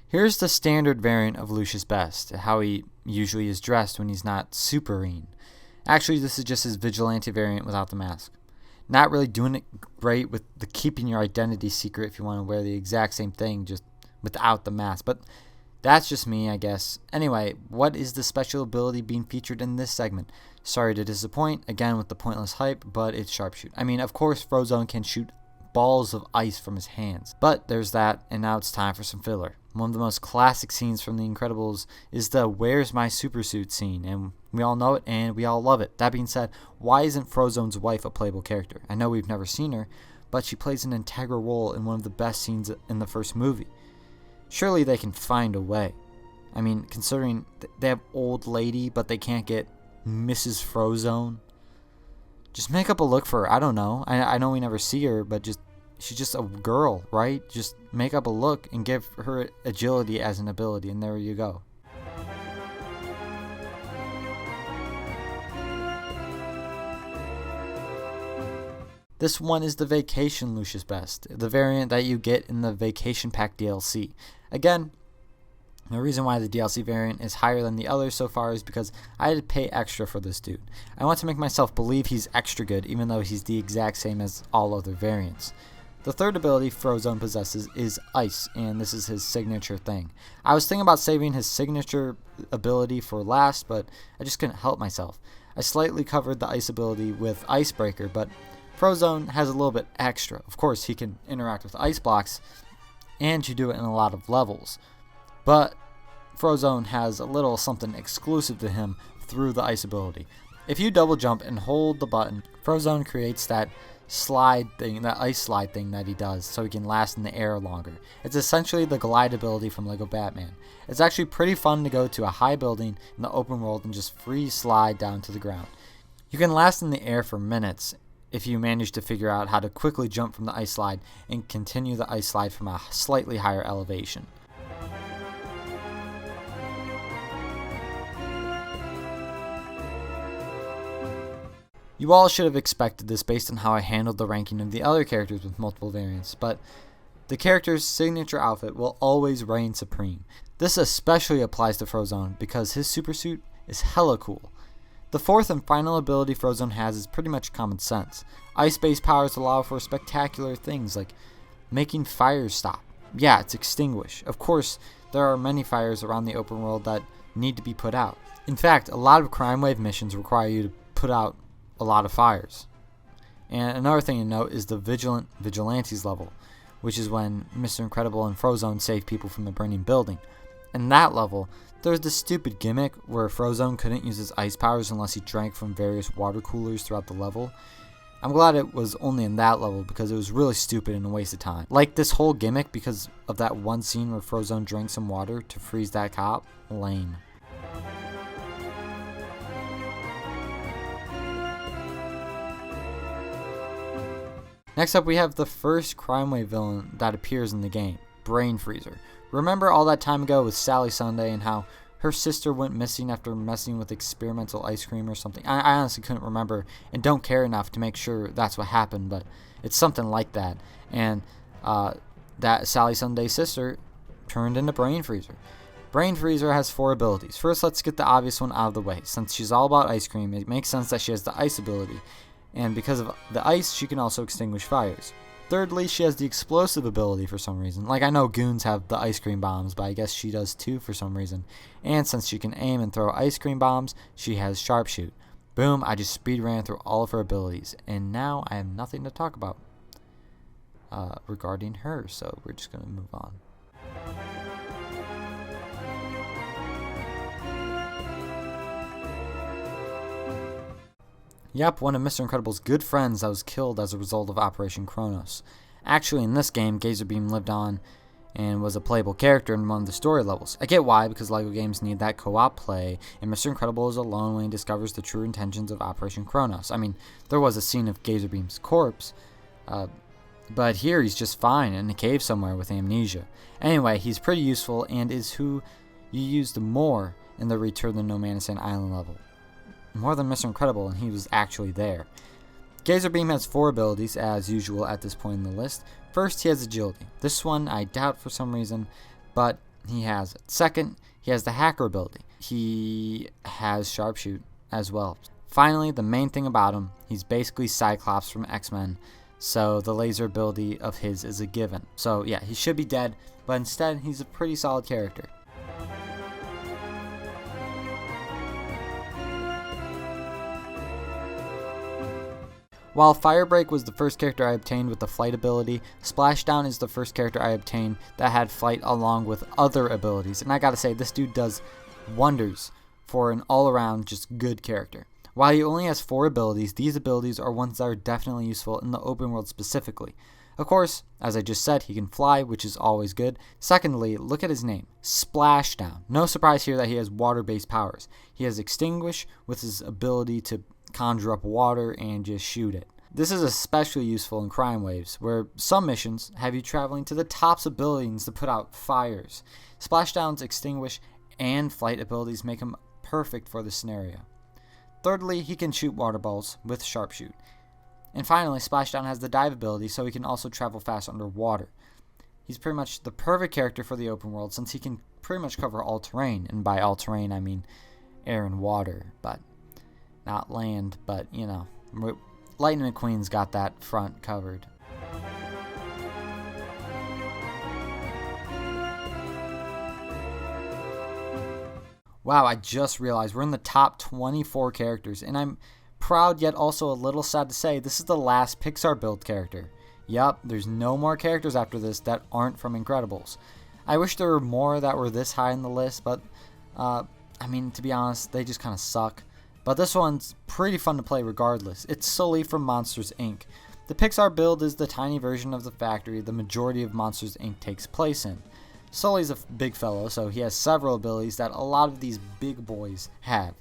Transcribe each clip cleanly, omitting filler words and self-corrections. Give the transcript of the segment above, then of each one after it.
Here's the standard variant of Lucius Best, how he usually is dressed when he's not superine. Actually, this is just his vigilante variant without the mask. Not really doing it great with the keeping your identity secret if you want to wear the exact same thing just without the mask, but that's just me, I guess. Anyway, what is the special ability being featured in this segment? Sorry to disappoint, again with the pointless hype, but it's sharpshoot. I mean, of course Frozone can shoot balls of ice from his hands, but there's that, and now it's time for some filler. One of the most classic scenes from The Incredibles is the "Where's my supersuit" scene, and we all know it and we all love it. That being said, why isn't Frozone's wife a playable character? I know we've never seen her, but she plays an integral role in one of the best scenes in the first movie. Surely they can find a way. I mean, considering they have old lady, but they can't get Mrs. Frozone. Just make up a look for her. I don't know. I know we never see her, but she's just a girl, right? Just make up a look and give her agility as an ability, and there you go. This one is the Vacation Lucius Best, the variant that you get in the Vacation Pack DLC. Again, the reason why the DLC variant is higher than the others so far is because I had to pay extra for this dude. I want to make myself believe he's extra good, even though he's the exact same as all other variants. The third ability Frozone possesses is Ice, and this is his signature thing. I was thinking about saving his signature ability for last, but I just couldn't help myself. I slightly covered the Ice ability with Icebreaker, but Frozone has a little bit extra. Of course, he can interact with ice blocks, and you do it in a lot of levels. But Frozone has a little something exclusive to him through the ice ability. If you double jump and hold the button, Frozone creates that slide thing, that ice slide thing that he does, so he can last in the air longer. It's essentially the glide ability from Lego Batman. It's actually pretty fun to go to a high building in the open world and just free slide down to the ground. You can last in the air for minutes if you manage to figure out how to quickly jump from the ice slide and continue the ice slide from a slightly higher elevation. You all should have expected this based on how I handled the ranking of the other characters with multiple variants, but the character's signature outfit will always reign supreme. This especially applies to Frozone because his supersuit is hella cool. The fourth and final ability Frozone has is pretty much common sense. Ice-based powers allow for spectacular things like making fires stop. Yeah, it's extinguish. Of course, there are many fires around the open world that need to be put out. In fact, a lot of crime wave missions require you to put out a lot of fires. And another thing to note is the Vigilantes level, which is when Mr. Incredible and Frozone save people from the burning building. In that level, there's the stupid gimmick where Frozone couldn't use his ice powers unless he drank from various water coolers throughout the level. I'm glad it was only in that level because it was really stupid and a waste of time. Like this whole gimmick because of that one scene where Frozone drank some water to freeze that cop. Lame. Next up we have the first crime wave villain that appears in the game, Brainfreezer. Remember all that time ago with Sally Sunday and how her sister went missing after messing with experimental ice cream or something? I honestly couldn't remember and don't care enough to make sure that's what happened, but it's something like that. And that Sally Sunday's sister turned into Brainfreezer. Brainfreezer has 4 abilities. First, let's get the obvious one out of the way. Since she's all about ice cream, it makes sense that she has the ice ability. And because of the ice, she can also extinguish fires. Thirdly, she has the explosive ability for some reason. Like, I know goons have the ice cream bombs, but I guess she does too for some reason. And since she can aim and throw ice cream bombs, she has sharpshoot. Boom, I just speed ran through all of her abilities. And now I have nothing to talk about regarding her, so we're just going to move on. Yep, one of Mr. Incredible's good friends that was killed as a result of Operation Kronos. Actually, in this game, Gazerbeam lived on and was a playable character in one of the story levels. I get why, because LEGO games need that co-op play, and Mr. Incredible is alone when he discovers the true intentions of Operation Kronos. I mean, there was a scene of Gazerbeam's corpse, but here he's just fine in a cave somewhere with amnesia. Anyway, he's pretty useful and is who you used more in the Return to No Man's Land Island level. More than Mr. Incredible, and he was actually there. Gazerbeam has 4 abilities, as usual at this point in the list. First, he has agility. This one I doubt for some reason, but he has it. Second, he has the hacker ability. He has sharpshoot as well. Finally, the main thing about him, he's basically Cyclops from X-Men, so the laser ability of his is a given. So yeah, he should be dead, but instead he's a pretty solid character. While Firebreak was the first character I obtained with the flight ability, Splashdown is the first character I obtained that had flight along with other abilities, and I gotta say, this dude does wonders for an all-around just good character. While he only has 4 abilities, these abilities are ones that are definitely useful in the open world specifically. Of course, as I just said, he can fly, which is always good. Secondly, look at his name, Splashdown. No surprise here that he has water-based powers. He has Extinguish with his ability to conjure up water and just shoot it. This is especially useful in crime waves, where some missions have you traveling to the tops of buildings to put out fires. Splashdown's Extinguish and flight abilities make him perfect for this scenario. Thirdly, he can shoot water balls with sharpshoot. And finally, Splashdown has the dive ability, so he can also travel fast underwater. He's pretty much the perfect character for the open world, since he can pretty much cover all terrain, and by all terrain I mean air and water, but not land, but you know, Lightning McQueen's got that front covered. Wow, I just realized we're in the top 24 characters, and I'm proud yet also a little sad to say this is the last Pixar Build character. Yup, there's no more characters after this that aren't from Incredibles. I wish there were more that were this high in the list, but I mean, to be honest, they just kind of suck. But this one's pretty fun to play regardless. It's Sulley from Monsters, Inc. The Pixar Build is the tiny version of the factory the majority of Monsters, Inc. takes place in. Sully's a big fellow, so he has several abilities that a lot of these big boys have.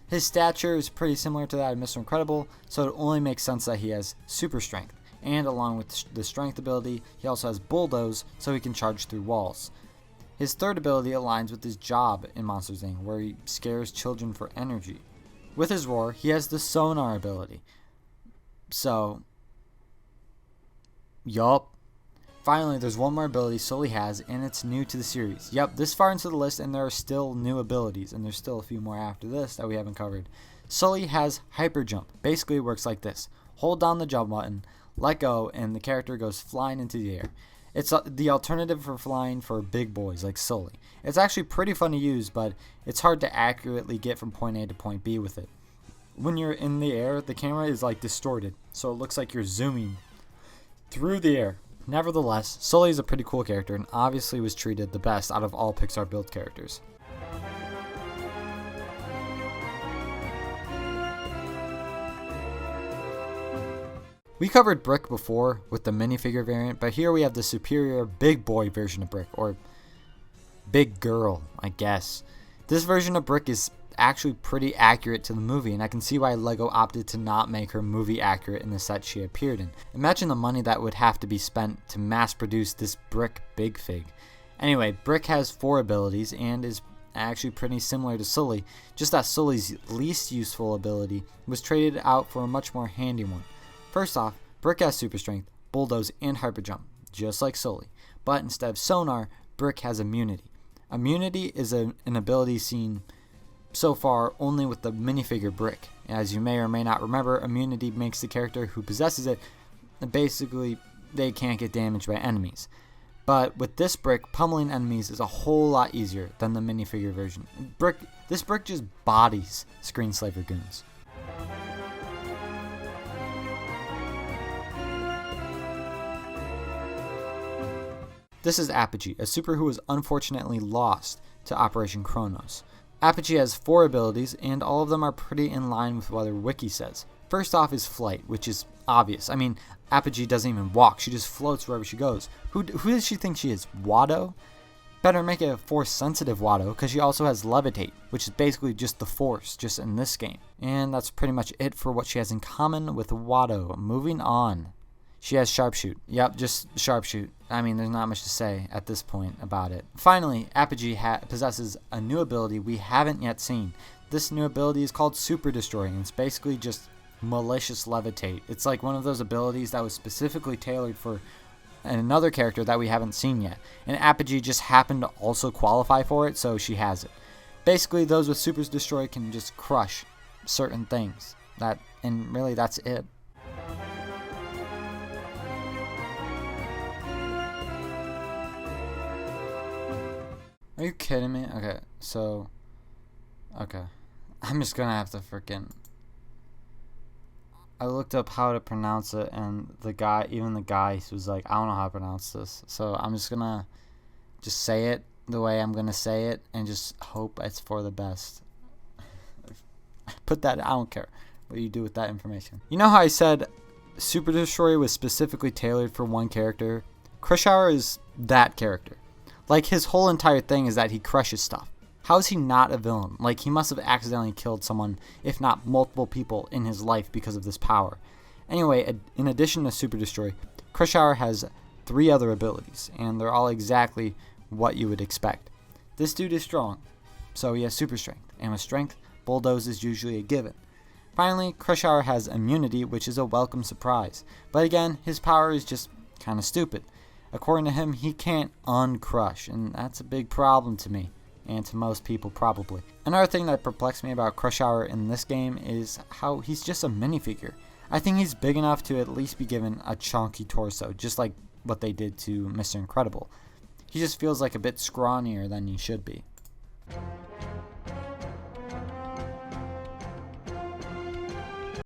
His stature is pretty similar to that of Mr. Incredible, so it only makes sense that he has super strength. And along with the strength ability, he also has bulldoze, so he can charge through walls. His third ability aligns with his job in Monsters, Inc., where he scares children for energy. With his roar, he has the sonar ability. So, yup. Finally, there's one more ability Sulley has, and it's new to the series. Yep, this far into the list, and there are still new abilities, and there's still a few more after this that we haven't covered. Sulley has Hyper Jump. Basically, it works like this. Hold down the jump button, let go, and the character goes flying into the air. It's the alternative for flying for big boys like Sulley. It's actually pretty fun to use, but it's hard to accurately get from point A to point B with it. When you're in the air, the camera is like distorted, so it looks like you're zooming through the air. Nevertheless, Sulley is a pretty cool character and obviously was treated the best out of all Pixar Build characters. We covered Brick before with the minifigure variant, but here we have the superior big boy version of Brick, or big girl, I guess. This version of Brick is actually pretty accurate to the movie, and I can see why LEGO opted to not make her movie accurate in the set she appeared in. Imagine the money that would have to be spent to mass produce this Brick big fig. Anyway, Brick has 4 abilities and is actually pretty similar to Sulley, just that Sulley's least useful ability was traded out for a much more handy one. First off, Brick has super strength, bulldoze, and hyper jump, just like Sulley, but instead of sonar, Brick has immunity. Immunity is an ability seen so far only with the minifigure Brick. As you may or may not remember, immunity makes the character who possesses it, basically they can't get damaged by enemies. But with this Brick, pummeling enemies is a whole lot easier than the minifigure version. This Brick just bodies Screenslaver goons. This is Apogee, a super who was unfortunately lost to Operation Kronos. Apogee has 4 abilities, and all of them are pretty in line with what their wiki says. First off is flight, which is obvious. I mean, Apogee doesn't even walk, she just floats wherever she goes. Who does she think she is, Watto? Better make it a force-sensitive Watto, because she also has levitate, which is basically just the force, just in this game. And that's pretty much it for what she has in common with Watto. Moving on. She has sharpshoot. Yep, just sharpshoot. I mean, there's not much to say at this point about it. Finally, Apogee possesses a new ability we haven't yet seen. This new ability is called Super Destroy, and it's basically just malicious levitate. It's like one of those abilities that was specifically tailored for another character that we haven't seen yet. And Apogee just happened to also qualify for it, so she has it. Basically, those with Super Destroy can just crush certain things. And really, that's it. Are you kidding me? Okay, so... Okay. I'm just gonna have to freaking... I looked up how to pronounce it, and even the guy was like, I don't know how to pronounce this. So I'm just gonna just say it the way I'm gonna say it, and just hope it's for the best. Put that, I don't care what you do with that information. You know how I said Super Destroy was specifically tailored for one character? Krushauer is that character. Like, his whole entire thing is that he crushes stuff. How is he not a villain? Like, he must have accidentally killed someone, if not multiple people, in his life because of this power. Anyway, in addition to Super Destroy, Krushauer has 3 other abilities, and they're all exactly what you would expect. This dude is strong, so he has super strength, and with strength, bulldoze is usually a given. Finally, Krushauer has immunity, which is a welcome surprise. But again, his power is just kind of stupid. According to him, he can't uncrush, and that's a big problem to me, and to most people probably. Another thing that perplexed me about Krushauer in this game is how he's just a minifigure. I think he's big enough to at least be given a chunky torso, just like what they did to Mr. Incredible. He just feels like a bit scrawnier than he should be.